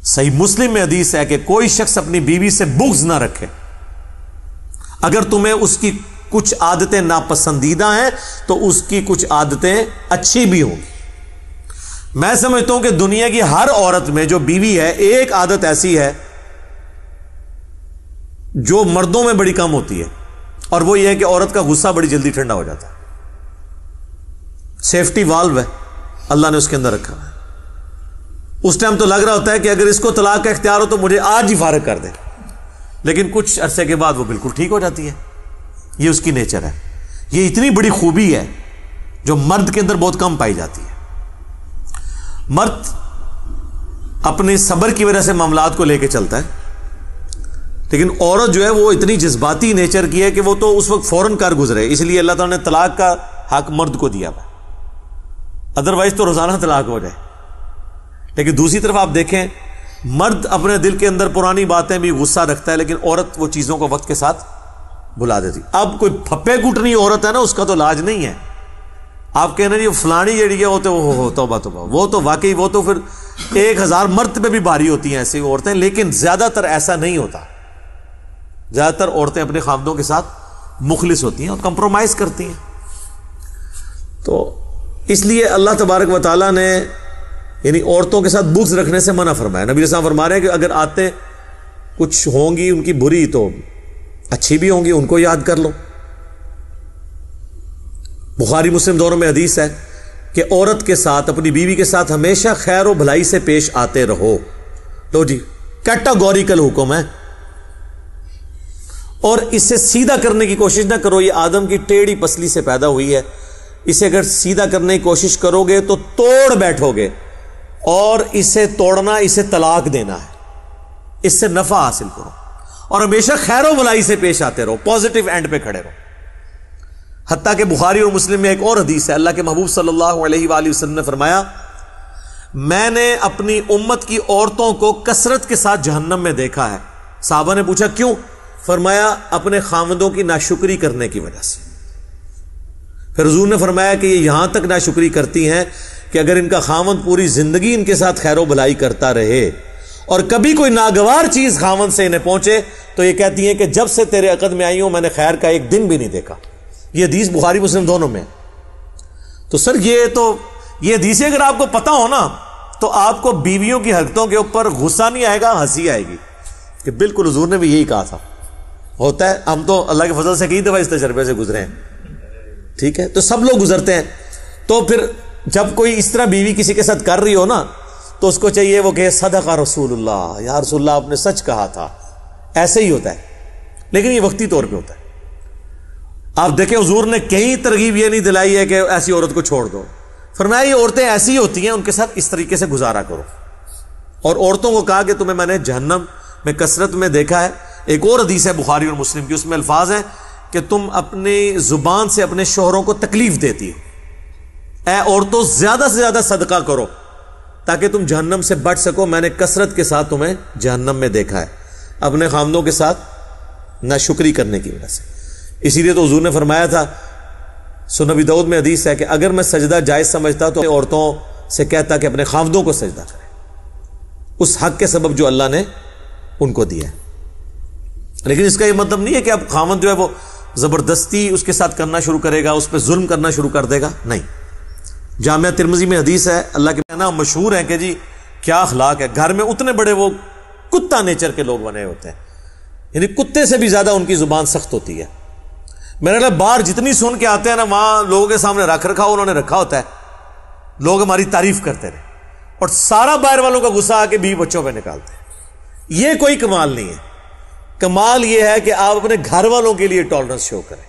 صحیح مسلم میں حدیث ہے کہ کوئی شخص اپنی بیوی سے بغض نہ رکھے، اگر تمہیں اس کی کچھ عادتیں ناپسندیدہ ہیں تو اس کی کچھ عادتیں اچھی بھی ہوں گی۔ میں سمجھتا ہوں کہ دنیا کی ہر عورت میں جو بیوی ہے، ایک عادت ایسی ہے جو مردوں میں بڑی کم ہوتی ہے، اور وہ یہ ہے کہ عورت کا غصہ بڑی جلدی ٹھنڈا ہو جاتا ہے۔ سیفٹی والو ہے اللہ نے اس کے اندر رکھا ہے۔ اس ٹائم تو لگ رہا ہوتا ہے کہ اگر اس کو طلاق کا اختیار ہو تو مجھے آج ہی فارغ کر دے، لیکن کچھ عرصے کے بعد وہ بالکل ٹھیک ہو جاتی ہے۔ یہ اس کی نیچر ہے۔ یہ اتنی بڑی خوبی ہے جو مرد کے اندر بہت کم پائی جاتی ہے۔ مرد اپنے صبر کی وجہ سے معاملات کو لے کے چلتا ہے، لیکن عورت جو ہے وہ اتنی جذباتی نیچر کی ہے کہ وہ تو اس وقت فوراً کر گزرے، اس لیے اللہ تعالیٰ نے طلاق کا حق مرد کو دیا ہوا، ادروائز تو روزانہ طلاق ہو جائے۔ لیکن دوسری طرف آپ دیکھیں، مرد اپنے دل کے اندر پرانی باتیں بھی غصہ رکھتا ہے، لیکن عورت وہ چیزوں کو وقت کے ساتھ بھلا دیتی۔ اب کوئی پھپے کوٹنی عورت ہے نا، اس کا تو علاج نہیں ہے۔ آپ کہنا جی فلانی جڑی ہے وہ تو توبہ توبہ، وہ تو واقعی وہ تو پھر 1000 مرد پہ بھی بھاری ہوتی ہیں ایسی عورتیں، لیکن زیادہ تر ایسا نہیں ہوتا۔ زیادہ تر عورتیں اپنے خاوندوں کے ساتھ مخلص ہوتی ہیں اور کمپرومائز کرتی ہیں۔ تو اس لیے اللہ تبارک و تعالیٰ نے یعنی عورتوں کے ساتھ بغض رکھنے سے منع فرمایا۔ نبی صلی اللہ علیہ وسلم فرما رہے ہیں کہ اگر آتے کچھ ہوں گی ان کی بری تو اچھی بھی ہوں گی، ان کو یاد کر لو۔ بخاری مسلم دونوں میں حدیث ہے کہ عورت کے ساتھ، اپنی بیوی کے ساتھ ہمیشہ خیر و بھلائی سے پیش آتے رہو۔ لو جی، کیٹاگوریکل حکم ہے، اور اسے سیدھا کرنے کی کوشش نہ کرو۔ یہ آدم کی ٹیڑھی پسلی سے پیدا ہوئی ہے، اسے اگر سیدھا کرنے کی کوشش کرو گے تو توڑ بیٹھو گے، اور اسے توڑنا اسے طلاق دینا ہے۔ اس سے نفع حاصل کرو اور ہمیشہ خیر و بھلائی سے پیش آتے رہو، پازیٹو اینڈ پہ کھڑے رہو۔ حتیٰ کہ بخاری اور مسلم میں ایک اور حدیث ہے، اللہ کے محبوب صلی اللہ علیہ وآلہ وسلم نے فرمایا، میں نے اپنی امت کی عورتوں کو کثرت کے ساتھ جہنم میں دیکھا ہے۔ صحابہ نے پوچھا کیوں؟ فرمایا اپنے خاوندوں کی ناشکری کرنے کی وجہ سے۔ پھر حضور نے فرمایا کہ یہ یہاں تک ناشکری کرتی ہیں کہ اگر ان کا خاوند پوری زندگی ان کے ساتھ خیر و بھلائی کرتا رہے اور کبھی کوئی ناگوار چیز خاوند سے انہیں پہنچے تو یہ کہتی ہیں کہ جب سے تیرے عقد میں آئی ہوں میں نے خیر کا ایک دن بھی نہیں دیکھا۔ یہ حدیث بخاری مسلم دونوں میں۔ تو سر یہ حدیث اگر آپ کو پتا ہو نا تو آپ کو بیویوں کی حرکتوں کے اوپر غصہ نہیں آئے گا، ہنسی آئے گی کہ بالکل حضور نے بھی یہی کہا تھا۔ ہوتا ہے، ہم تو اللہ کے فضل سے کئی دفعہ اس تجربے سے گزرے ہیں، ٹھیک ہے، تو سب لوگ گزرتے ہیں۔ تو پھر جب کوئی اس طرح بیوی کسی کے ساتھ کر رہی ہو نا تو اس کو چاہیے وہ کہ صدق رسول اللہ، یا رسول اللہ آپ نے سچ کہا تھا۔ ایسے ہی ہوتا ہے، لیکن یہ وقتی طور پہ ہوتا ہے۔ آپ دیکھیں حضور نے کہیں ترغیب یہ نہیں دلائی ہے کہ ایسی عورت کو چھوڑ دو، فرمایا یہ عورتیں ایسی ہوتی ہیں، ان کے ساتھ اس طریقے سے گزارا کرو۔ اور عورتوں کو کہا کہ تمہیں میں نے جہنم میں کثرت میں دیکھا ہے۔ ایک اور حدیث ہے بخاری اور مسلم کی، اس میں الفاظ ہیں کہ تم اپنی زبان سے اپنے شوہروں کو تکلیف دیتی ہو، اے عورتوں زیادہ سے زیادہ صدقہ کرو تاکہ تم جہنم سے بچ سکو، میں نے کثرت کے ساتھ تمہیں جہنم میں دیکھا ہے اپنے خاوندوں کے ساتھ ناشکری کرنے کی وجہ سے۔ اسی لیے تو حضور نے فرمایا تھا، سنن ابی داؤد میں حدیث ہے کہ اگر میں سجدہ جائز سمجھتا تو عورتوں سے کہتا کہ اپنے خاوندوں کو سجدہ کریں، اس حق کے سبب جو اللہ نے ان کو دیا ہے۔ لیکن اس کا یہ مطلب نہیں ہے کہ اب خاوند جو ہے وہ زبردستی اس کے ساتھ کرنا شروع کرے گا، اس پہ ظلم کرنا شروع کر دے گا، نہیں۔ جامعہ ترمذی میں حدیث ہے، اللہ کے کہنا مشہور ہے کہ جی کیا اخلاق ہے، گھر میں اتنے بڑے وہ کتا نیچر کے لوگ بنے ہوتے ہیں، یعنی کتے سے بھی زیادہ ان کی زبان سخت ہوتی ہے۔ میرے لیے باہر جتنی سن کے آتے ہیں نا، وہاں لوگوں کے سامنے رکھ رکھا انہوں نے رکھا ہوتا ہے، لوگ ہماری تعریف کرتے رہے اور سارا باہر والوں کا غصہ آ کے بیوی بچوں پہ نکالتے ہیں۔ یہ کوئی کمال نہیں ہے۔ کمال یہ ہے کہ آپ اپنے گھر والوں کے لیے ٹالرنس شو کریں۔